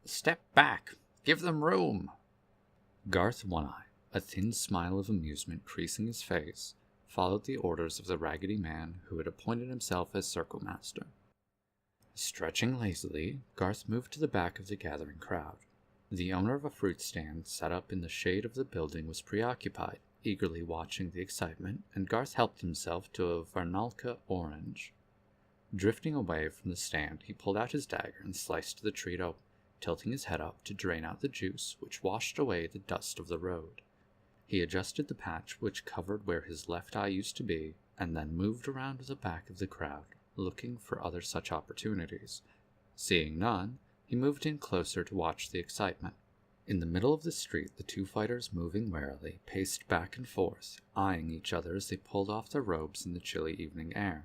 Step back! Give them room! Garth One-Eye, a thin smile of amusement creasing his face, followed the orders of the raggedy man who had appointed himself as circle master. Stretching lazily, Garth moved to the back of the gathering crowd. The owner of a fruit stand set up in the shade of the building was preoccupied, eagerly watching the excitement, and Garth helped himself to a Varnalka orange. Drifting away from the stand, he pulled out his dagger and sliced the treat open, tilting his head up to drain out the juice, which washed away the dust of the road. He adjusted the patch which covered where his left eye used to be, and then moved around to the back of the crowd, looking for other such opportunities. Seeing none, he moved in closer to watch the excitement. In the middle of the street, the two fighters, moving warily, paced back and forth, eyeing each other as they pulled off their robes in the chilly evening air.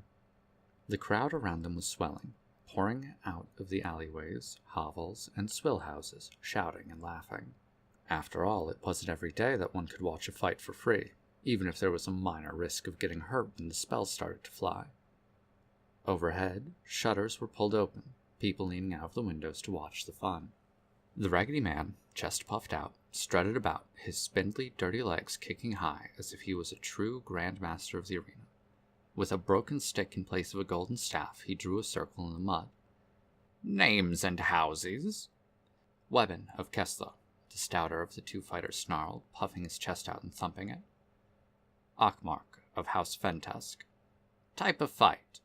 The crowd around them was swelling, pouring out of the alleyways, hovels, and swill houses, shouting and laughing. After all, it wasn't every day that one could watch a fight for free, even if there was a minor risk of getting hurt when the spells started to fly. Overhead, shutters were pulled open, people leaning out of the windows to watch the fun. The raggedy man, chest puffed out, strutted about, his spindly, dirty legs kicking high as if he was a true Grand Master of the arena. With a broken stick in place of a golden staff, he drew a circle in the mud. "Names and houses?" "Webben of Kessler," the stouter of the two fighters snarled, puffing his chest out and thumping it. "Akmark of House Fentusk." "Type of fight?"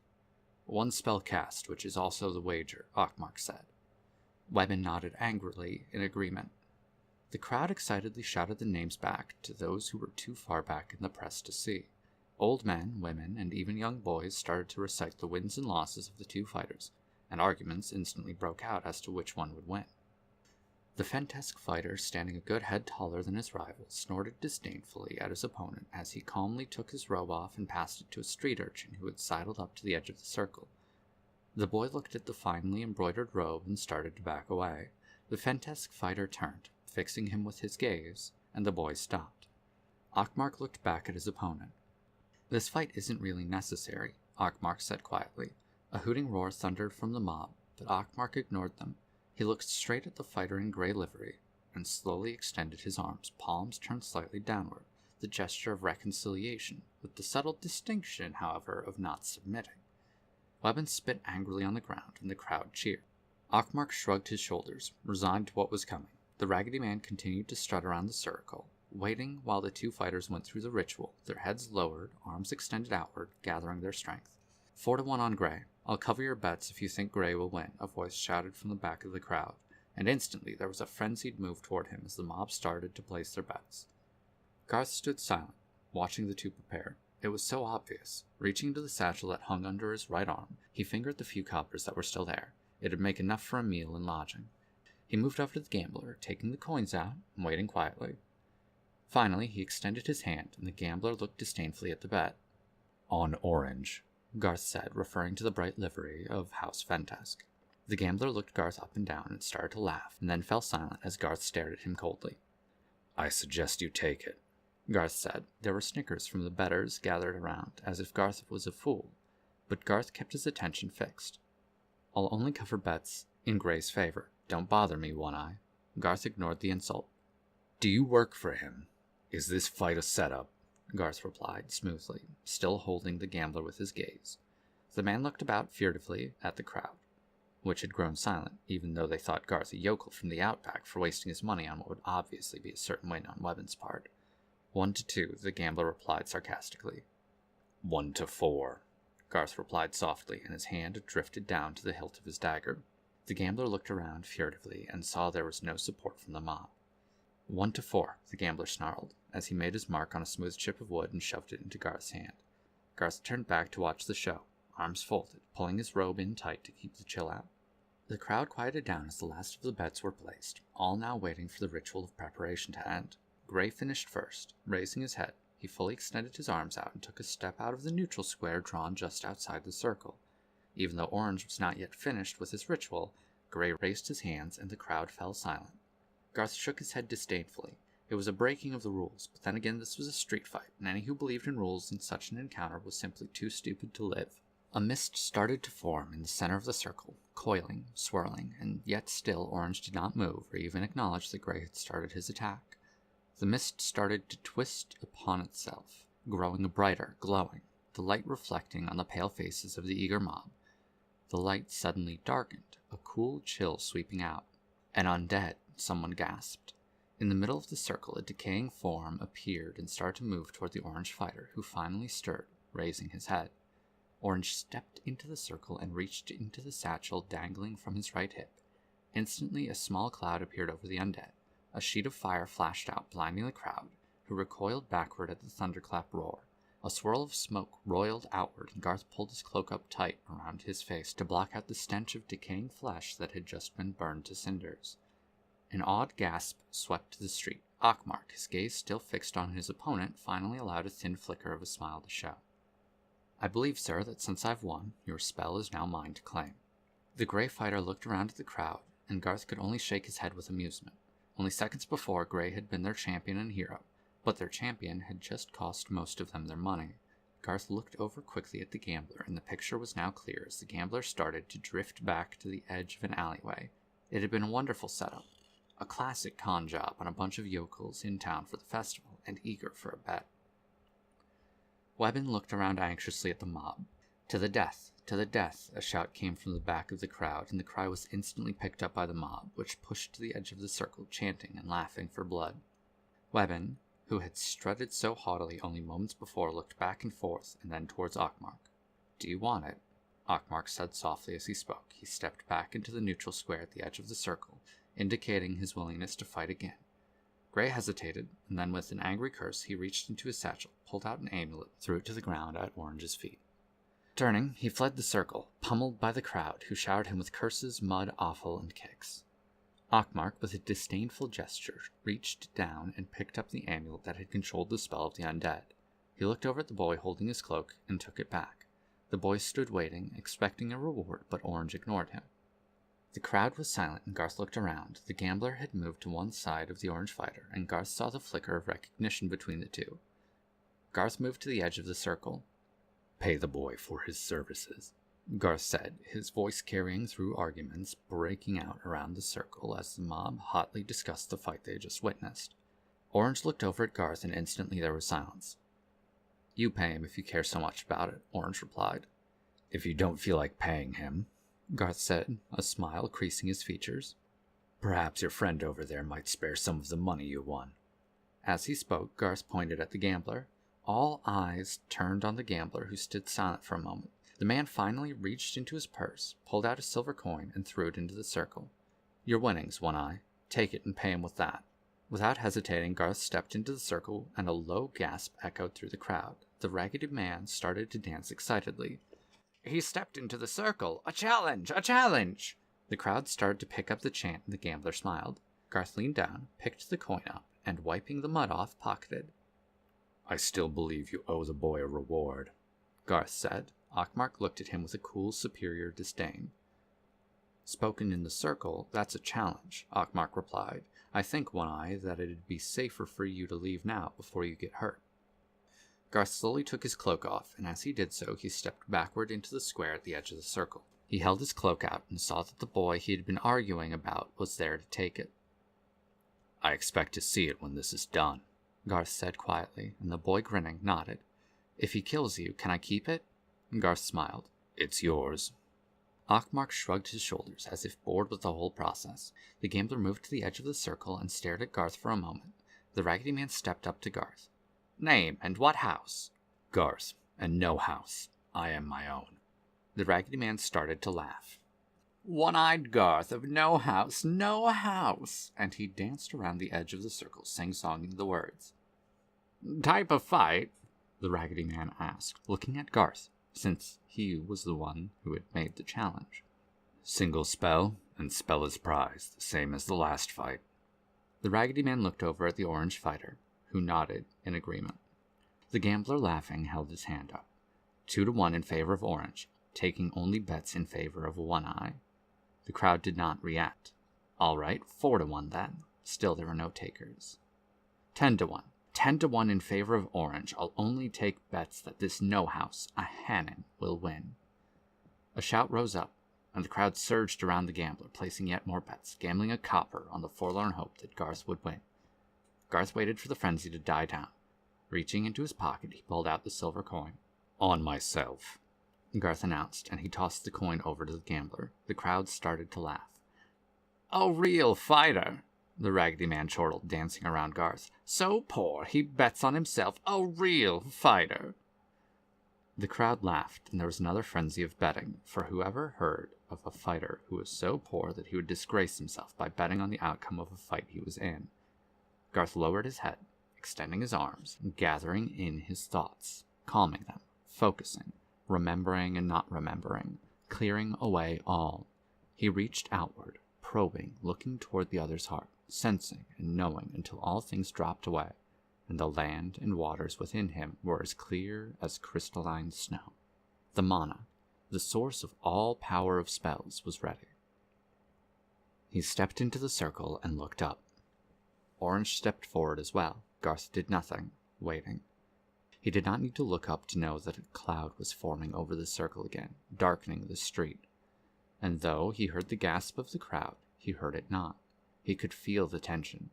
"One spell cast, which is also the wager," Akmark said. Webben nodded angrily in agreement. The crowd excitedly shouted the names back to those who were too far back in the press to see. Old men, women, and even young boys started to recite the wins and losses of the two fighters, and arguments instantly broke out as to which one would win. The Fentusk fighter, standing a good head taller than his rival, snorted disdainfully at his opponent as he calmly took his robe off and passed it to a street urchin who had sidled up to the edge of the circle. The boy looked at the finely embroidered robe and started to back away. The Fentusk fighter turned, fixing him with his gaze, and the boy stopped. Akmark looked back at his opponent. "This fight isn't really necessary," Akmark said quietly. A hooting roar thundered from the mob, but Akmark ignored them. He looked straight at the fighter in grey livery, and slowly extended his arms, palms turned slightly downward, the gesture of reconciliation, with the subtle distinction, however, of not submitting. Webben spit angrily on the ground, and the crowd cheered. Akmark shrugged his shoulders, resigned to what was coming. The raggedy man continued to strut around the circle, waiting while the two fighters went through the ritual, their heads lowered, arms extended outward, gathering their strength. 4-1 on Grey. I'll cover your bets if you think Grey will win, a voice shouted from the back of the crowd, and instantly there was a frenzied move toward him as the mob started to place their bets. Garth stood silent, watching the two prepare. It was so obvious. Reaching into the satchel that hung under his right arm, he fingered the few coppers that were still there. It'd make enough for a meal and lodging. He moved over to the gambler, taking the coins out and waiting quietly. Finally, he extended his hand, and the gambler looked disdainfully at the bet. "On orange," Garth said, referring to the bright livery of House Fentusk. The gambler looked Garth up and down and started to laugh, and then fell silent as Garth stared at him coldly. "I suggest you take it," Garth said. There were snickers from the bettors gathered around, as if Garth was a fool, but Garth kept his attention fixed. "I'll only cover bets in Grey's favor. Don't bother me, One-Eye." Garth ignored the insult. "Do you work for him? Is this fight a setup?" Garth replied smoothly, still holding the gambler with his gaze. The man looked about furtively at the crowd, which had grown silent, even though they thought Garth a yokel from the outback for wasting his money on what would obviously be a certain win on Webben's part. 1-2, the gambler replied sarcastically. 1-4, Garth replied softly, and his hand drifted down to the hilt of his dagger. The gambler looked around furtively and saw there was no support from the mob. 1-4, the gambler snarled, as he made his mark on a smooth chip of wood and shoved it into Garth's hand. Garth turned back to watch the show, arms folded, pulling his robe in tight to keep the chill out. The crowd quieted down as the last of the bets were placed, all now waiting for the ritual of preparation to end. Grey finished first. Raising his head, he fully extended his arms out and took a step out of the neutral square drawn just outside the circle. Even though Orange was not yet finished with his ritual, Grey raised his hands and the crowd fell silent. Garth shook his head disdainfully. It was a breaking of the rules, but then again this was a street fight, and any who believed in rules in such an encounter was simply too stupid to live. A mist started to form in the center of the circle, coiling, swirling, and yet still Orange did not move or even acknowledge that Gray had started his attack. The mist started to twist upon itself, growing brighter, glowing, the light reflecting on the pale faces of the eager mob. The light suddenly darkened, a cool chill sweeping out. "An undead," someone gasped. In the middle of the circle, a decaying form appeared and started to move toward the Orange fighter, who finally stirred, raising his head. Orange stepped into the circle and reached into the satchel dangling from his right hip. Instantly, a small cloud appeared over the undead. A sheet of fire flashed out, blinding the crowd, who recoiled backward at the thunderclap roar. A swirl of smoke roiled outward, and Garth pulled his cloak up tight around his face to block out the stench of decaying flesh that had just been burned to cinders. An awed gasp swept the street. Akmark, his gaze still fixed on his opponent, finally allowed a thin flicker of a smile to show. "I believe, sir, that since I've won, your spell is now mine to claim." The Grey fighter looked around at the crowd, and Garth could only shake his head with amusement. Only seconds before, Grey had been their champion and hero, but their champion had just cost most of them their money. Garth looked over quickly at the gambler, and the picture was now clear as the gambler started to drift back to the edge of an alleyway. It had been a wonderful setup, a classic con job on a bunch of yokels in town for the festival, and eager for a bet. Webben looked around anxiously at the mob. "To the death! To the death!" A shout came from the back of the crowd, and the cry was instantly picked up by the mob, which pushed to the edge of the circle, chanting and laughing for blood. Webben, who had strutted so haughtily only moments before, looked back and forth, and then towards Akmark. "Do you want it?" Akmark said softly as he spoke. He stepped back into the neutral square at the edge of the circle, indicating his willingness to fight again. Gray hesitated, and then with an angry curse, he reached into his satchel, pulled out an amulet, threw it to the ground at Orange's feet. Turning, he fled the circle, pummeled by the crowd, who showered him with curses, mud, offal, and kicks. Akmark, with a disdainful gesture, reached down and picked up the amulet that had controlled the spell of the undead. He looked over at the boy holding his cloak and took it back. The boy stood waiting, expecting a reward, but Orange ignored him. The crowd was silent, and Garth looked around. The gambler had moved to one side of the Orange fighter, and Garth saw the flicker of recognition between the two. Garth moved to the edge of the circle. "Pay the boy for his services," Garth said, his voice carrying through arguments breaking out around the circle as the mob hotly discussed the fight they had just witnessed. Orange looked over at Garth, and instantly there was silence. "You pay him if you care so much about it," Orange replied. "If you don't feel like paying him," Garth said, a smile creasing his features, "perhaps your friend over there might spare some of the money you won." As he spoke, Garth pointed at the gambler. All eyes turned on the gambler, who stood silent for a moment. The man finally reached into his purse, pulled out a silver coin, and threw it into the circle. "Your winnings, One-Eye. Take it and pay him with that." Without hesitating, Garth stepped into the circle, and a low gasp echoed through the crowd. The raggedy man started to dance excitedly. "He stepped into the circle! A challenge! A challenge!" The crowd started to pick up the chant, and the gambler smiled. Garth leaned down, picked the coin up, and wiping the mud off, pocketed. "I still believe you owe the boy a reward," Garth said. Akmark looked at him with a cool, superior disdain. "Spoken in the circle, that's a challenge," Akmark replied. "I think, One-Eye, that it'd be safer for you to leave now before you get hurt." Garth slowly took his cloak off, and as he did so, he stepped backward into the square at the edge of the circle. He held his cloak out and saw that the boy he had been arguing about was there to take it. "I expect to see it when this is done," Garth said quietly, and the boy, grinning, nodded. "If he kills you, can I keep it?" Garth smiled. "It's yours." Akmark shrugged his shoulders, as if bored with the whole process. The gambler moved to the edge of the circle and stared at Garth for a moment. The raggedy man stepped up to Garth. "Name, and what house?" "Garth, and no house. I am my own." The raggedy man started to laugh. "One-eyed Garth of no house, no house!" And he danced around the edge of the circle, sing-songing the words. "Type of fight?" the raggedy man asked, looking at Garth, since he was the one who had made the challenge. "Single spell, and spell is prize, the same as the last fight." The raggedy man looked over at the Orange fighter, who nodded in agreement. The gambler, laughing, held his hand up. 2-1 in favor of Orange, taking only bets in favor of One-Eye. The crowd did not react. "All right, 4-1 then." Still there were no takers. 10-1. 10-1 in favor of Orange. I'll only take bets that this no-house, a Hannon, will win. A shout rose up, and the crowd surged around the gambler, placing yet more bets, gambling a copper on the forlorn hope that Garth would win. Garth waited for the frenzy to die down. Reaching into his pocket, he pulled out the silver coin. "On myself," Garth announced, and he tossed the coin over to the gambler. The crowd started to laugh. "A real fighter," the Raggedy Man chortled, dancing around Garth. "So poor, he bets on himself. A real fighter." The crowd laughed, and there was another frenzy of betting, for whoever heard of a fighter who was so poor that he would disgrace himself by betting on the outcome of a fight he was in. Garth lowered his head, extending his arms, gathering in his thoughts, calming them, focusing, remembering and not remembering, clearing away all. He reached outward, probing, looking toward the other's heart, sensing and knowing until all things dropped away, and the land and waters within him were as clear as crystalline snow. The mana, the source of all power of spells, was ready. He stepped into the circle and looked up. Orange stepped forward as well. Garth did nothing, waiting. He did not need to look up to know that a cloud was forming over the circle again, darkening the street. And though he heard the gasp of the crowd, he heard it not. He could feel the tension,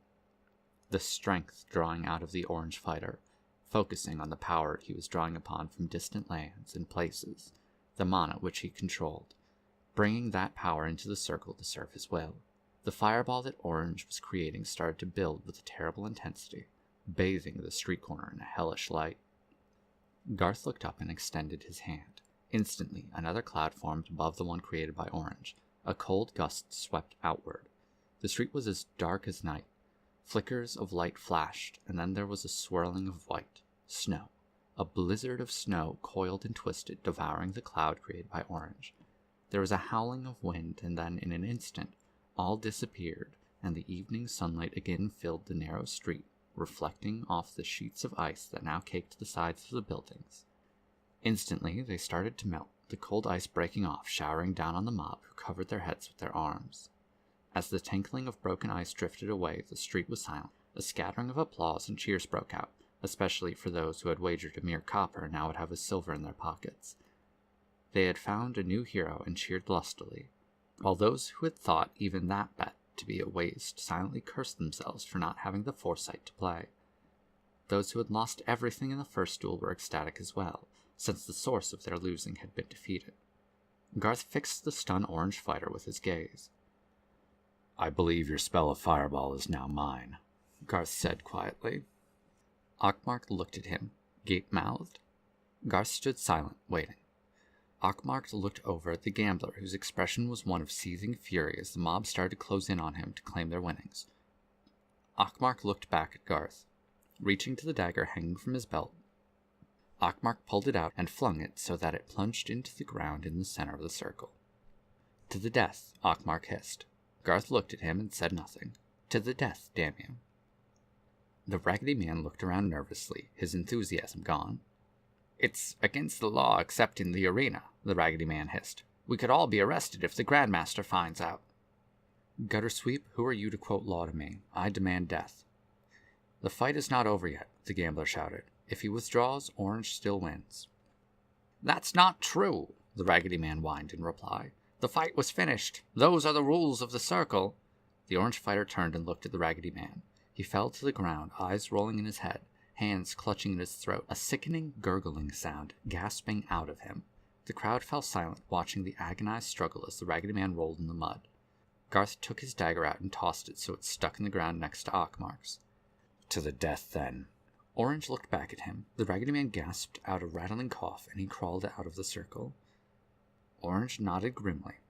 the strength drawing out of the orange fighter, focusing on the power he was drawing upon from distant lands and places, the mana which he controlled, bringing that power into the circle to serve his will. The fireball that Orange was creating started to build with a terrible intensity, bathing the street corner in a hellish light. Garth looked up and extended his hand. Instantly, another cloud formed above the one created by Orange. A cold gust swept outward. The street was as dark as night. Flickers of light flashed, and then there was a swirling of white. Snow. A blizzard of snow coiled and twisted, devouring the cloud created by Orange. There was a howling of wind, and then, in an instant, all disappeared, and the evening sunlight again filled the narrow street, reflecting off the sheets of ice that now caked the sides of the buildings. Instantly, they started to melt, the cold ice breaking off, showering down on the mob, who covered their heads with their arms. As the tinkling of broken ice drifted away, the street was silent. A scattering of applause and cheers broke out, especially for those who had wagered a mere copper and now would have a silver in their pockets. They had found a new hero and cheered lustily, while those who had thought even that bet to be a waste silently cursed themselves for not having the foresight to play. Those who had lost everything in the first duel were ecstatic as well, since the source of their losing had been defeated. Garth fixed the stunned orange fighter with his gaze. "I believe your spell of fireball is now mine," Garth said quietly. Ockmark looked at him, gape-mouthed. Garth stood silent, waiting. Ockmark looked over at the gambler, whose expression was one of seething fury as the mob started to close in on him to claim their winnings. Ockmark looked back at Garth. Reaching to the dagger hanging from his belt, Ockmark pulled it out and flung it so that it plunged into the ground in the center of the circle. "To the death," Ockmark hissed. Garth looked at him and said nothing. "To the death, damn you." The Raggedy Man looked around nervously, his enthusiasm gone. "It's against the law except in the arena," the Raggedy Man hissed. "We could all be arrested if the Grandmaster finds out." "Gutter Sweep, who are you to quote law to me? I demand death." "The fight is not over yet," the gambler shouted. "If he withdraws, Orange still wins." "That's not true," the Raggedy Man whined in reply. "The fight was finished. Those are the rules of the circle." The orange fighter turned and looked at the Raggedy Man. He fell to the ground, eyes rolling in his head, hands clutching at his throat, a sickening gurgling sound gasping out of him. The crowd fell silent, watching the agonized struggle as the Raggedy Man rolled in the mud. Garth took his dagger out and tossed it so it stuck in the ground next to Ockmark's. "To the death, then." Orange looked back at him. The Raggedy Man gasped out a rattling cough, and he crawled out of the circle. Orange nodded grimly,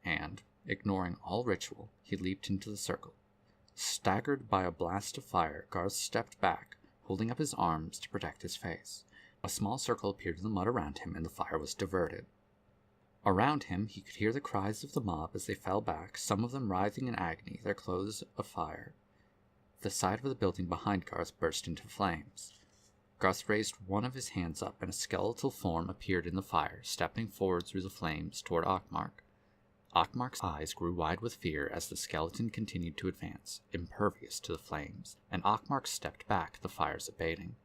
and, ignoring all ritual, he leaped into the circle. Staggered by a blast of fire, Garth stepped back, holding up his arms to protect his face. A small circle appeared in the mud around him, and the fire was diverted. Around him, he could hear the cries of the mob as they fell back, some of them writhing in agony, their clothes afire. The side of the building behind Garth burst into flames. Garth raised one of his hands up, and a skeletal form appeared in the fire, stepping forward through the flames toward Ockmark. Ockmark's eyes grew wide with fear as the skeleton continued to advance, impervious to the flames, and Ockmark stepped back, the fires abating.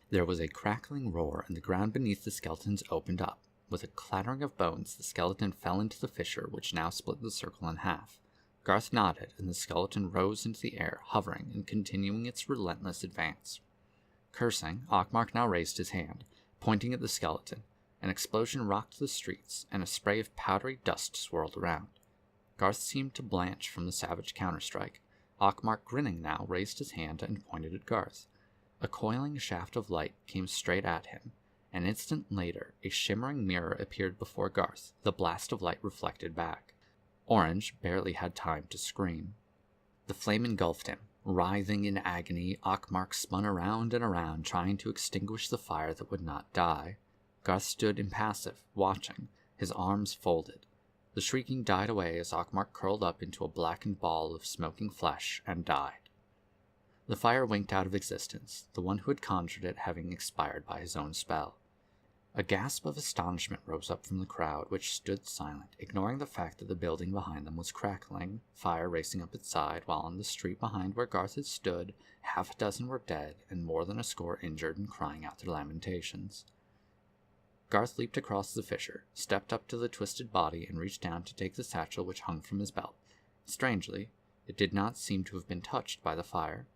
There was a crackling roar, and the ground beneath the skeletons opened up. With a clattering of bones, the skeleton fell into the fissure, which now split the circle in half. Garth nodded, and the skeleton rose into the air, hovering and continuing its relentless advance. Cursing, Ockmark now raised his hand, pointing at the skeleton. An explosion rocked the streets, and a spray of powdery dust swirled around. Garth seemed to blanch from the savage counterstrike. Ockmark, grinning now, raised his hand and pointed at Garth. A coiling shaft of light came straight at him. An instant later, a shimmering mirror appeared before Garth, the blast of light reflected back. Orange barely had time to scream. The flame engulfed him. Writhing in agony, Ockmark spun around and around, trying to extinguish the fire that would not die. Garth stood impassive, watching, his arms folded. The shrieking died away as Ockmark curled up into a blackened ball of smoking flesh and died. The fire winked out of existence, the one who had conjured it having expired by his own spell. A gasp of astonishment rose up from the crowd, which stood silent, ignoring the fact that the building behind them was crackling, fire racing up its side, while on the street behind where Garth had stood, half a dozen were dead and more than a score injured and crying out their lamentations. Garth leaped across the fissure, stepped up to the twisted body, and reached down to take the satchel which hung from his belt. Strangely, it did not seem to have been touched by the fire.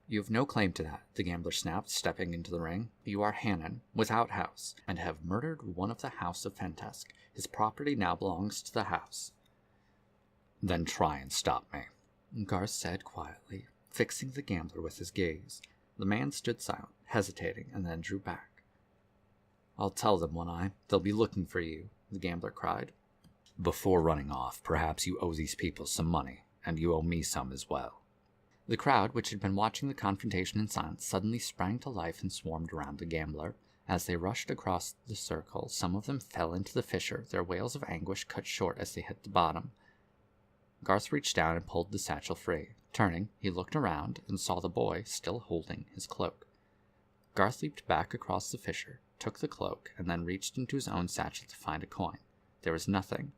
"You have no claim to that," the gambler snapped, stepping into the ring. "You are Hannon, without house, and have murdered one of the House of Fantesk. His property now belongs to the house." "Then try and stop me," Garth said quietly, fixing the gambler with his gaze. The man stood silent, hesitating, and then drew back. "I'll tell them, One-Eye. They'll be looking for you," the gambler cried. "Before running off, perhaps you owe these people some money, and you owe me some as well." The crowd, which had been watching the confrontation in silence, suddenly sprang to life and swarmed around the gambler. As they rushed across the circle, some of them fell into the fissure, their wails of anguish cut short as they hit the bottom. Garth reached down and pulled the satchel free. Turning, he looked around and saw the boy still holding his cloak. Garth leaped back across the fissure, took the cloak, and then reached into his own satchel to find a coin. There was nothing.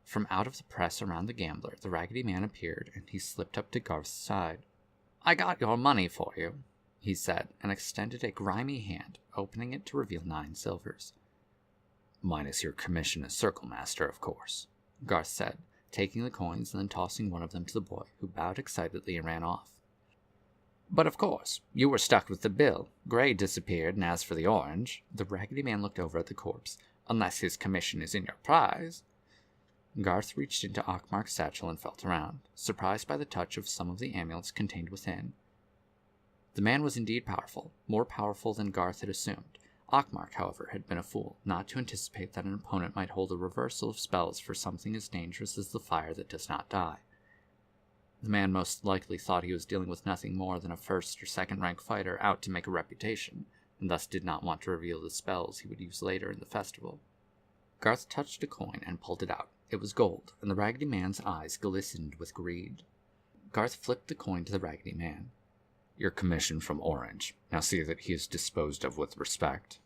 From out of the press around the gambler, the Raggedy Man appeared, and he slipped up to Garth's side. "I got your money for you," he said, and extended a grimy hand, opening it to reveal 9 silvers. "Minus your commission as Circle Master, of course," Garth said, taking the coins and then tossing one of them to the boy, who bowed excitedly and ran off. "But of course, you were stuck with the bill. Gray disappeared, and as for the orange," the Raggedy Man looked over at the corpse, "unless his commission is in your prize." Garth reached into Ockmark's satchel and felt around, surprised by the touch of some of the amulets contained within. The man was indeed powerful, more powerful than Garth had assumed. Ockmark, however, had been a fool, not to anticipate that an opponent might hold a reversal of spells for something as dangerous as the fire that does not die. The man most likely thought he was dealing with nothing more than a first or second-rank fighter out to make a reputation, and thus did not want to reveal the spells he would use later in the festival. Garth touched a coin and pulled it out. It was gold, and the Raggedy Man's eyes glistened with greed. Garth flipped the coin to the Raggedy Man. "Your commission from Orange. Now see that he is disposed of with respect."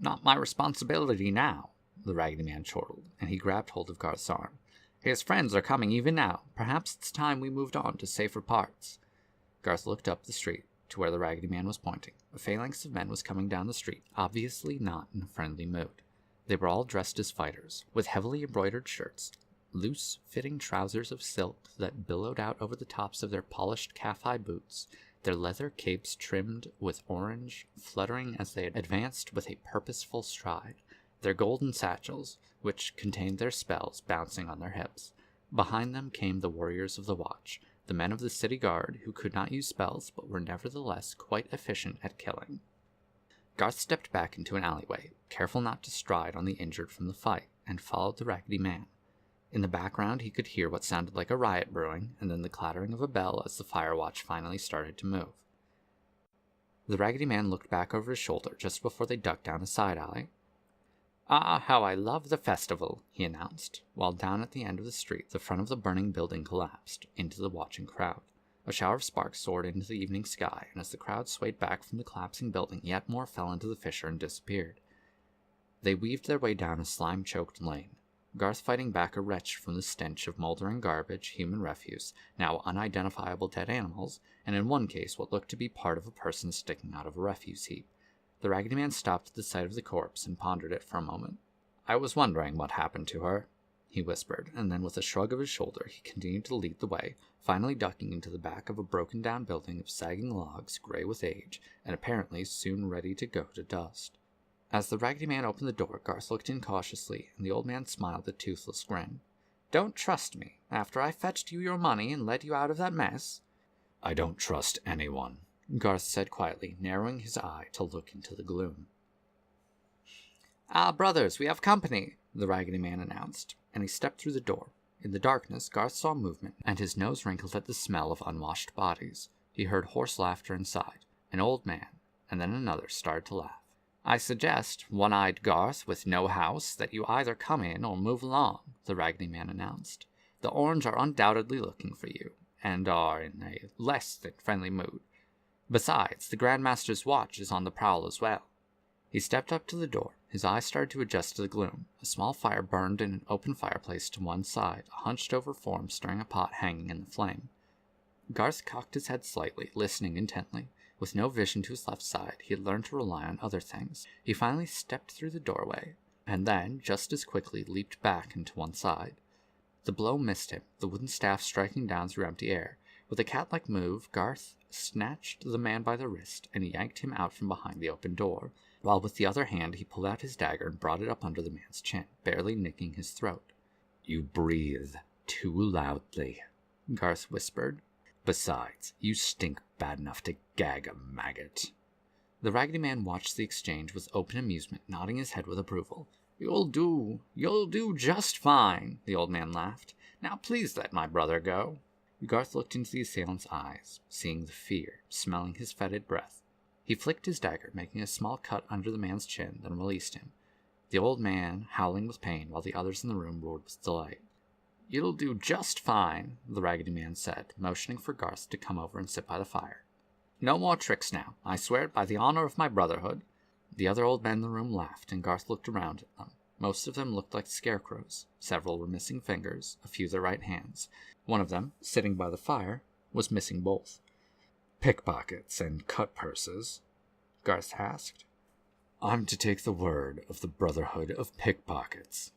"Not my responsibility now," the Raggedy Man chortled, and he grabbed hold of Garth's arm. "His friends are coming even now. Perhaps it's time we moved on to safer parts." Garth looked up the street, to where the Raggedy Man was pointing. A phalanx of men was coming down the street, obviously not in a friendly mood. They were all dressed as fighters, with heavily embroidered shirts, loose-fitting trousers of silk that billowed out over the tops of their polished calf-high boots, their leather capes trimmed with orange, fluttering as they advanced with a purposeful stride, their golden satchels, which contained their spells, bouncing on their hips. Behind them came the warriors of the watch, the men of the city guard who could not use spells but were nevertheless quite efficient at killing. Garth stepped back into an alleyway, careful not to stride on the injured from the fight, and followed the Raggedy Man. In the background he could hear what sounded like a riot brewing, and then the clattering of a bell as the fire watch finally started to move. The Raggedy Man looked back over his shoulder just before they ducked down a side alley. "Ah, how I love the festival," he announced, while down at the end of the street the front of the burning building collapsed into the watching crowd. A shower of sparks soared into the evening sky, and as the crowd swayed back from the collapsing building, yet more fell into the fissure and disappeared. They weaved their way down a slime-choked lane, Garth fighting back a wretch from the stench of moldering garbage, human refuse, now unidentifiable dead animals, and in one case what looked to be part of a person sticking out of a refuse heap. The Raggedy Man stopped at the sight of the corpse and pondered it for a moment. "I was wondering what happened to her," he whispered, and then with a shrug of his shoulder he continued to lead the way, finally ducking into the back of a broken-down building of sagging logs, gray with age, and apparently soon ready to go to dust. As the Raggedy Man opened the door, Garth looked in cautiously, and the old man smiled a toothless grin. "Don't trust me, after I fetched you your money and led you out of that mess?" "I don't trust anyone," Garth said quietly, narrowing his eye to look into the gloom. "Ah, brothers, we have company," the Raggedy Man announced, and he stepped through the door. In the darkness, Garth saw movement, and his nose wrinkled at the smell of unwashed bodies. He heard hoarse laughter inside. An old man, and then another, started to laugh. "I suggest, one-eyed Garth with no house, that you either come in or move along," the Raggedy Man announced. "The Orange are undoubtedly looking for you, and are in a less than friendly mood. Besides, the Grandmaster's watch is on the prowl as well." He stepped up to the door. His eyes started to adjust to the gloom. A small fire burned in an open fireplace to one side, a hunched-over form stirring a pot hanging in the flame. Garth cocked his head slightly, listening intently. With no vision to his left side, he had learned to rely on other things. He finally stepped through the doorway, and then, just as quickly, leaped back into one side. The blow missed him, the wooden staff striking down through empty air. With a cat-like move, Garth snatched the man by the wrist and yanked him out from behind the open door, while with the other hand he pulled out his dagger and brought it up under the man's chin, barely nicking his throat. "You breathe too loudly," Garth whispered. "Besides, you stink bad enough to gag a maggot." The Raggedy Man watched the exchange with open amusement, nodding his head with approval. You'll do just fine," the old man laughed. "Now please let my brother go." Garth looked into the assailant's eyes, seeing the fear, smelling his fetid breath. He flicked his dagger, making a small cut under the man's chin, then released him. The old man howling with pain, while the others in the room roared with delight. "You'll do just fine," the Raggedy Man said, motioning for Garth to come over and sit by the fire. "No more tricks now. I swear it by the honor of my brotherhood." The other old men in the room laughed, and Garth looked around at them. Most of them looked like scarecrows. Several were missing fingers, a few their right hands. One of them, sitting by the fire, was missing both. "Pickpockets and cut purses?" Garth asked. "I'm to take the word of the Brotherhood of Pickpockets."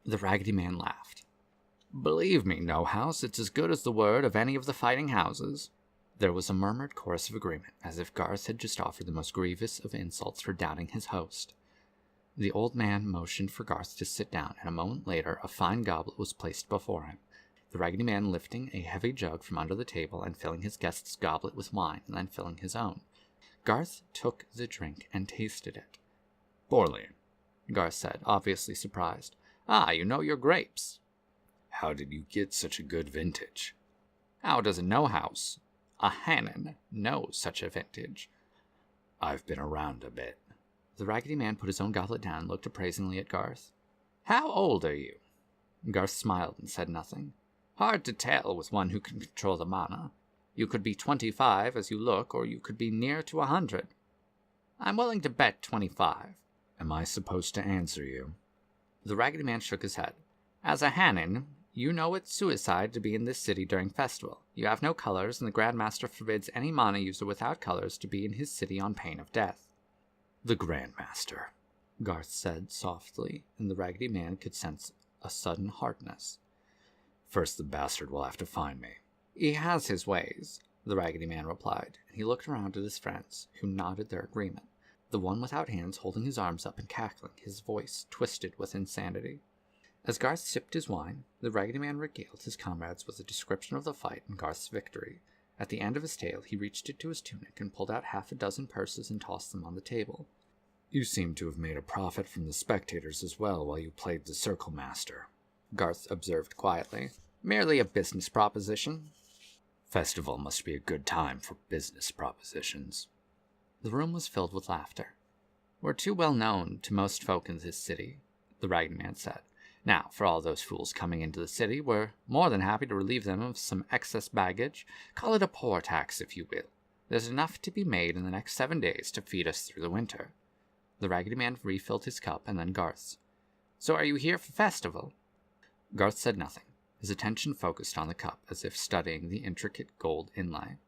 The Raggedy Man laughed. "Believe me, No House, it's as good as the word of any of the fighting houses." There was a murmured chorus of agreement, as if Garth had just offered the most grievous of insults for doubting his host. The old man motioned for Garth to sit down, and a moment later a fine goblet was placed before him, the Raggedy Man lifting a heavy jug from under the table and filling his guest's goblet with wine, and then filling his own. Garth took the drink and tasted it. "Poorly," Garth said, obviously surprised. "Ah, you know your grapes." "How did you get such a good vintage?" "How does a no-house, a Hannon, know such a vintage?" "I've been around a bit." The Raggedy Man put his own goblet down and looked appraisingly at Garth. "How old are you?" Garth smiled and said nothing. "Hard to tell with one who can control the mana. You could be 25 as you look, or you could be near to 100. I'm willing to bet 25. Am I supposed to answer you? The Raggedy Man shook his head. As a Hannon, you know it's suicide to be in this city during festival. You have no colors, and the Grandmaster forbids any mana user without colors to be in his city on pain of death." "The Grandmaster," Garth said softly, and the Raggedy Man could sense a sudden hardness. "First the bastard will have to find me." "He has his ways," the Raggedy Man replied, and he looked around at his friends, who nodded their agreement, the one without hands holding his arms up and cackling, his voice twisted with insanity. As Garth sipped his wine, the Raggedy Man regaled his comrades with a description of the fight and Garth's victory. At the end of his tale, he reached into his tunic and pulled out 6 purses and tossed them on the table. "You seem to have made a profit from the spectators as well while you played the Circle Master," Garth observed quietly. "Merely a business proposition." "Festival must be a good time for business propositions." The room was filled with laughter. "We're too well known to most folk in this city," the Raggedy Man said. "Now, for all those fools coming into the city, we're more than happy to relieve them of some excess baggage. Call it a poor tax, if you will. There's enough to be made in the next 7 days to feed us through the winter." The Raggedy Man refilled his cup and then Garth's. "So are you here for festival?" Garth said nothing. His attention focused on the cup, as if studying the intricate gold inlay.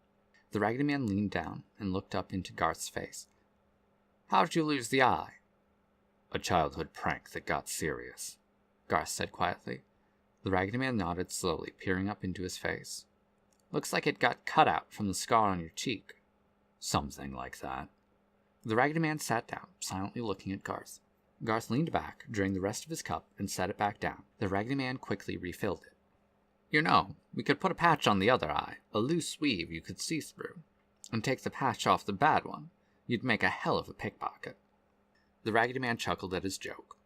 The Raggedy Man leaned down and looked up into Garth's face. How'd you lose the eye? A childhood prank that got serious, Garth said quietly. The Raggedy Man nodded slowly, peering up into his face. Looks like it got cut out from the scar on your cheek. Something like that. The Raggedy Man sat down, silently looking at Garth. Garth leaned back, drained the rest of his cup, and set it back down. The Raggedy Man quickly refilled it. You know, we could put a patch on the other eye, a loose weave you could see through, and take the patch off the bad one. You'd make a hell of a pickpocket. The Raggedy Man chuckled at his joke,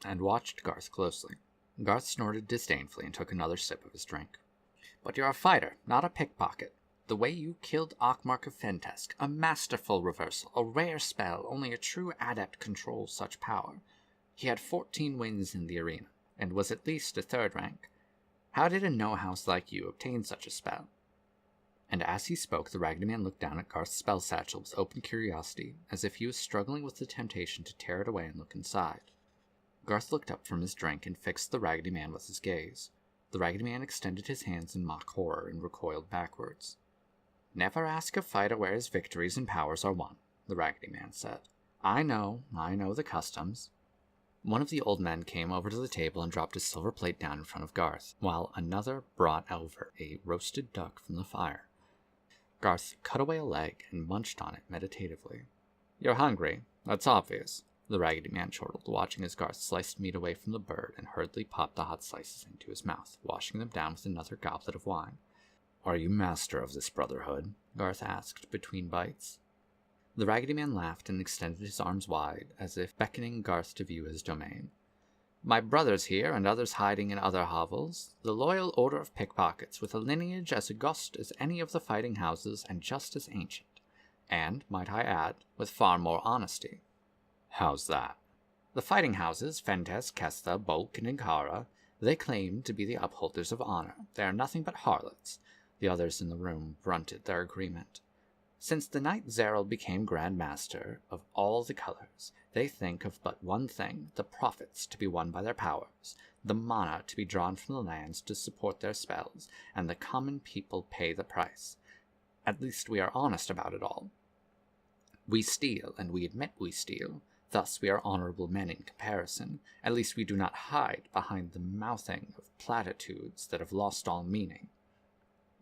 and watched Garth closely. Garth snorted disdainfully and took another sip of his drink. But you're a fighter, not a pickpocket. The way you killed Ockmark of Fentesk, a masterful reversal, a rare spell, only a true adept controls such power. He had 14 wins in the arena, and was at least a 3rd rank. How did a no-house like you obtain such a spell? And as he spoke, the Raggedy Man looked down at Garth's spell satchel with open curiosity, as if he was struggling with the temptation to tear it away and look inside. Garth looked up from his drink and fixed the Raggedy Man with his gaze. The Raggedy Man extended his hands in mock horror and recoiled backwards. Never ask a fighter where his victories and powers are won, the Raggedy Man said. I know the customs. One of the old men came over to the table and dropped his silver plate down in front of Garth, while another brought over a roasted duck from the fire. Garth cut away a leg and munched on it meditatively. You're hungry, that's obvious, the Raggedy Man chortled, watching as Garth sliced meat away from the bird and hurriedly popped the hot slices into his mouth, washing them down with another goblet of wine. Are you master of this brotherhood? Garth asked between bites. The Raggedy Man laughed and extended his arms wide, as if beckoning Garth to view his domain. My brothers here, and others hiding in other hovels, the loyal order of pickpockets, with a lineage as august as any of the fighting houses and just as ancient, and, might I add, with far more honesty. How's that? The fighting houses, Fentesk, Kestha, Bulk, and Inkara, they claim to be the upholders of honor. They are nothing but harlots. The others in the room grunted their agreement. Since the night Zeril became Grand Master of all the colors, they think of but one thing, the profits to be won by their powers, the mana to be drawn from the lands to support their spells, and the common people pay the price. At least we are honest about it all. We steal, and we admit we steal. Thus we are honorable men in comparison. At least we do not hide behind the mouthing of platitudes that have lost all meaning.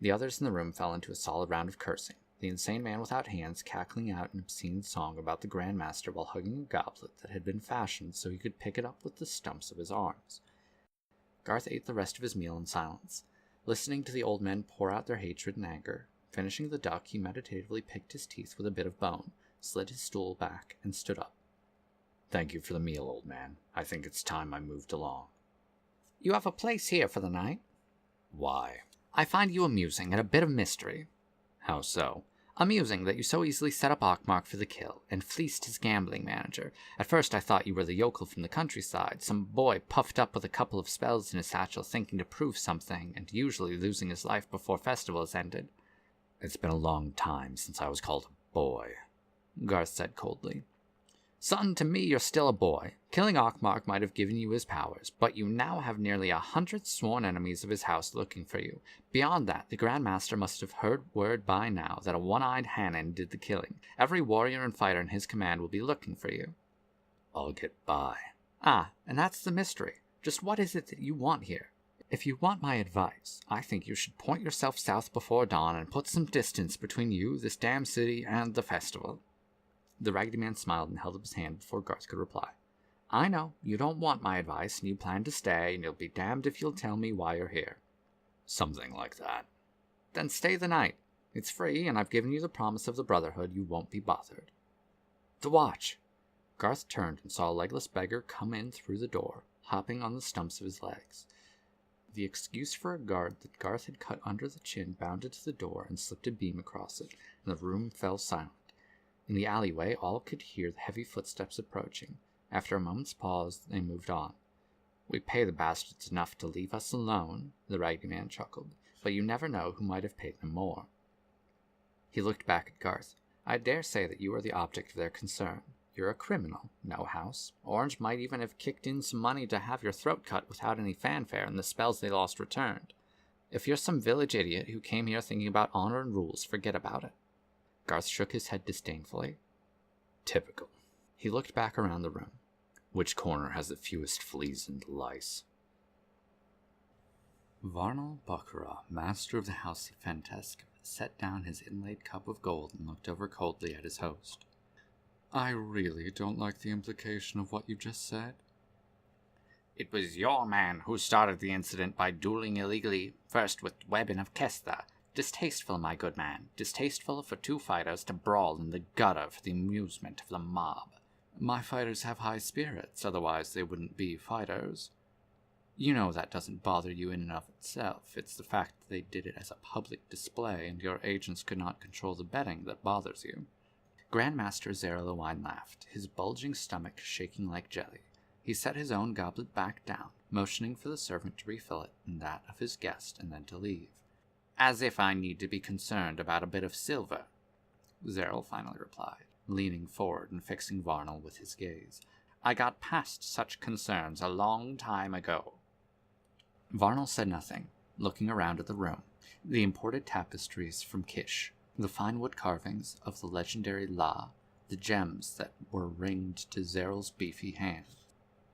The others in the room fell into a solid round of cursing, the insane man without hands cackling out an obscene song about the Grand Master while hugging a goblet that had been fashioned so he could pick it up with the stumps of his arms. Garth ate the rest of his meal in silence, listening to the old men pour out their hatred and anger. Finishing the duck, he meditatively picked his teeth with a bit of bone, slid his stool back, and stood up. Thank you for the meal, old man. I think it's time I moved along. You have a place here for the night? Why? I find you amusing and a bit of mystery. How so? Amusing that you so easily set up Ockmark for the kill, and fleeced his gambling manager. At first I thought you were the yokel from the countryside, some boy puffed up with a couple of spells in his satchel thinking to prove something, and usually losing his life before festival has ended. It's been a long time since I was called a boy, Garth said coldly. Son, to me you're still a boy. Killing Ockmark might have given you his powers, but you now have nearly 100 sworn enemies of his house looking for you. Beyond that, the Grand Master must have heard word by now that a one-eyed Hanan did the killing. Every warrior and fighter in his command will be looking for you. I'll get by. Ah, and that's the mystery. Just what is it that you want here? If you want my advice, I think you should point yourself south before dawn and put some distance between you, this damn city, and the festival. The Raggedy Man smiled and held up his hand before Garth could reply. I know, you don't want my advice, and you plan to stay, and you'll be damned if you'll tell me why you're here. Something like that. Then stay the night. It's free, and I've given you the promise of the Brotherhood you won't be bothered. The watch! Garth turned and saw a legless beggar come in through the door, hopping on the stumps of his legs. The excuse for a guard that Garth had cut under the chin bounded to the door and slipped a beam across it, and the room fell silent. In the alleyway, all could hear the heavy footsteps approaching. After a moment's pause, they moved on. We pay the bastards enough to leave us alone, the Raggedy Man chuckled, but you never know who might have paid them more. He looked back at Garth. I dare say that you are the object of their concern. You're a criminal, no house. Orange might even have kicked in some money to have your throat cut without any fanfare and the spells they lost returned. If you're some village idiot who came here thinking about honor and rules, forget about it. Garth shook his head disdainfully. Typical. He looked back around the room. Which corner has the fewest fleas and lice? Varnal Bakura, master of the House of Fentesk, set down his inlaid cup of gold and looked over coldly at his host. I really don't like the implication of what you just said. It was your man who started the incident by dueling illegally, first with Webbin of Kestha. Distasteful, my good man. Distasteful for two fighters to brawl in the gutter for the amusement of the mob. My fighters have high spirits, otherwise they wouldn't be fighters. You know that doesn't bother you in and of itself. It's the fact that they did it as a public display and your agents could not control the betting that bothers you. Grandmaster Zeralowine laughed, his bulging stomach shaking like jelly. He set his own goblet back down, motioning for the servant to refill it and that of his guest and then to leave. As if I need to be concerned about a bit of silver, Zeral finally replied, leaning forward and fixing Varnal with his gaze. I got past such concerns a long time ago. Varnal said nothing, looking around at the room. The imported tapestries from Kish, the fine wood carvings of the legendary La, the gems that were ringed to Zeral's beefy hand.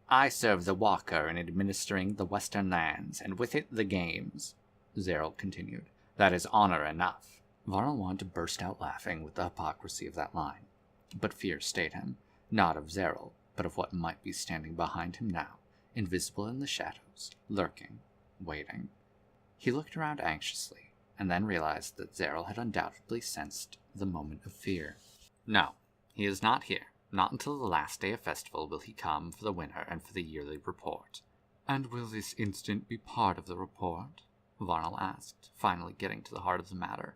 I serve the Walker in administering the Western lands, and with it the games, Zeral continued. That is honor enough. Varnal wanted to burst out laughing with the hypocrisy of that line, but fear stayed him, not of Zeral, but of what might be standing behind him now, invisible in the shadows, lurking, waiting. He looked around anxiously, and then realized that Zeral had undoubtedly sensed the moment of fear. No, he is not here. Not until the last day of festival will he come for the winter and for the yearly report. And will this incident be part of the report? Varnal asked, finally getting to the heart of the matter.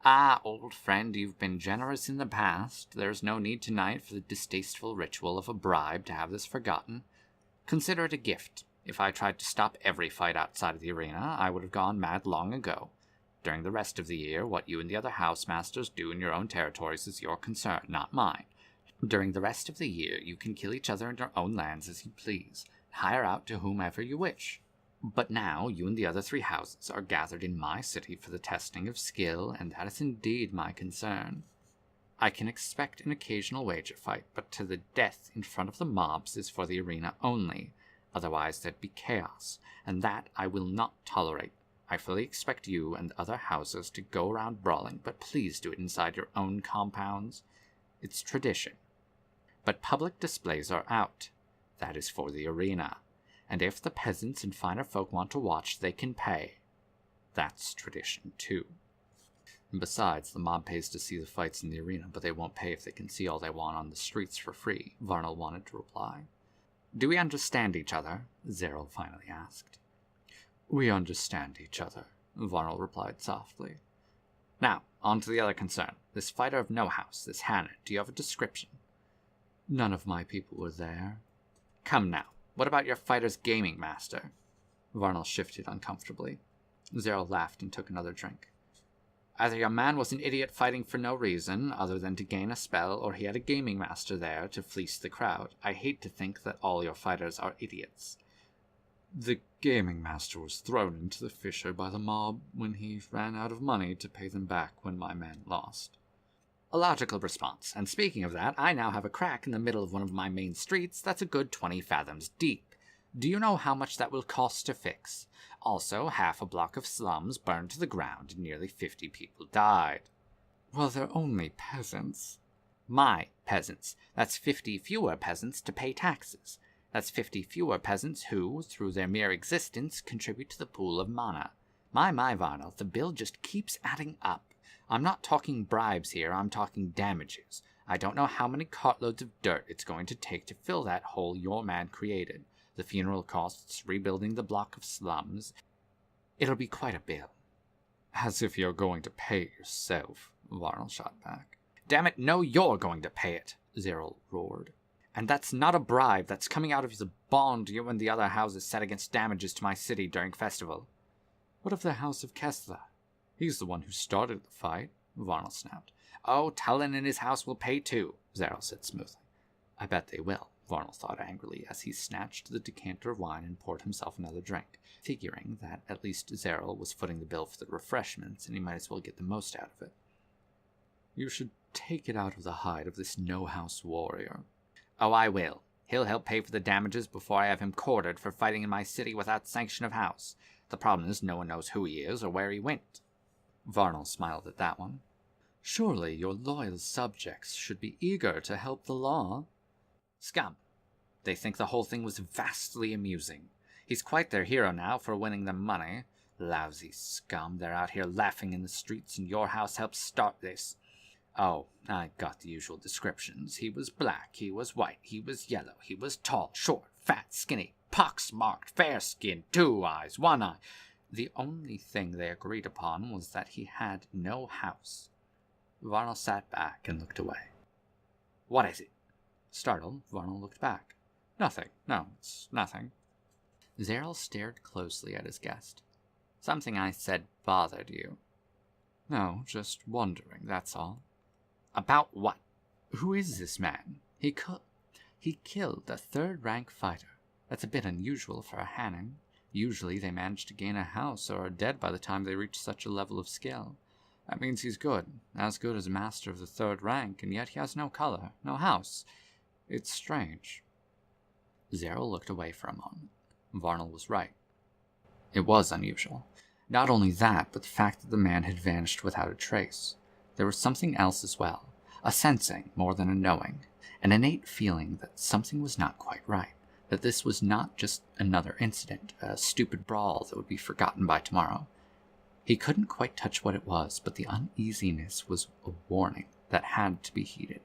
Ah, old friend, you've been generous in the past. There's no need tonight for the distasteful ritual of a bribe to have this forgotten. Consider it a gift. If I tried to stop every fight outside of the arena, I would have gone mad long ago. During the rest of the year, what you and the other house masters do in your own territories is your concern, not mine. During the rest of the year, you can kill each other in your own lands as you please, hire out to whomever you wish. But now, you and the other three houses are gathered in my city for the testing of skill, and that is indeed my concern. I can expect an occasional wager fight, but to the death in front of the mobs is for the arena only. Otherwise there'd be chaos, and that I will not tolerate. I fully expect you and other houses to go around brawling, but please do it inside your own compounds. It's tradition. But public displays are out. That is for the arena. And if the peasants and finer folk want to watch, they can pay. That's tradition, too. And besides, the mob pays to see the fights in the arena, but they won't pay if they can see all they want on the streets for free, Varnal wanted to reply. Do we understand each other? Zeral finally asked. We understand each other, Varnal replied softly. Now, on to the other concern. This fighter of no house, this Hannah, do you have a description? None of my people were there. Come now, what about your fighter's gaming master? Varnal shifted uncomfortably. Zeral laughed and took another drink. Either your man was an idiot fighting for no reason other than to gain a spell, or he had a gaming master there to fleece the crowd. I hate to think that all your fighters are idiots. The gaming master was thrown into the fissure by the mob when he ran out of money to pay them back when my men lost. A logical response. And speaking of that, I now have a crack in the middle of one of my main streets that's a good 20 fathoms deep. Do you know how much that will cost to fix? Also, half a block of slums burned to the ground and nearly 50 people died. Well, they're only peasants. My peasants. That's 50 fewer peasants to pay taxes. That's 50 fewer peasants who, through their mere existence, contribute to the pool of mana. My, Varnal, the bill just keeps adding up. I'm not talking bribes here, I'm talking damages. I don't know how many cartloads of dirt it's going to take to fill that hole your man created. The funeral costs, rebuilding the block of slums. It'll be quite a bill. As if you're going to pay it yourself, Varnal shot back. Damn it, no, you're going to pay it, Zeral roared. And that's not a bribe, that's coming out of the bond you and the other houses set against damages to my city during festival. What of the House of Kestha? He's the one who started the fight, Varnal snapped. Oh, Tullen and his house will pay too, Zeral said smoothly. I bet they will, Varnal thought angrily as he snatched the decanter of wine and poured himself another drink, figuring that at least Zeral was footing the bill for the refreshments and he might as well get the most out of it. You should take it out of the hide of this no-house warrior. Oh, I will. He'll help pay for the damages before I have him quartered for fighting in my city without sanction of house. The problem is no one knows who he is or where he went. Varnal smiled at that one. Surely your loyal subjects should be eager to help the law. Scum. They think the whole thing was vastly amusing. He's quite their hero now for winning them money. Lousy scum, they're out here laughing in the streets, and your house helped start this. Oh, I got the usual descriptions. He was black, he was white, he was yellow, he was tall, short, fat, skinny, pox-marked, fair-skinned, 2 eyes, 1 eye. The only thing they agreed upon was that he had no house. Varnal sat back and looked away. What is it? Startled, Varnal looked back. Nothing. No, it's nothing. Zeril stared closely at his guest. Something I said bothered you. No, just wondering, that's all. About what? Who is this man? He killed a 3rd-rank fighter. That's a bit unusual for a Hanning. Usually they manage to gain a house or are dead by the time they reach such a level of skill. That means he's good, as good as a master of the 3rd rank, and yet he has no color, no house. It's strange. Zeril looked away for a moment. Varnal was right. It was unusual. Not only that, but the fact that the man had vanished without a trace. There was something else as well, a sensing more than a knowing, an innate feeling that something was not quite right, that this was not just another incident, a stupid brawl that would be forgotten by tomorrow. He couldn't quite touch what it was, but the uneasiness was a warning that had to be heeded.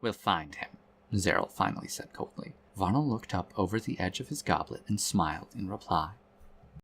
We'll find him, Zeril finally said coldly. Varnal looked up over the edge of his goblet and smiled in reply.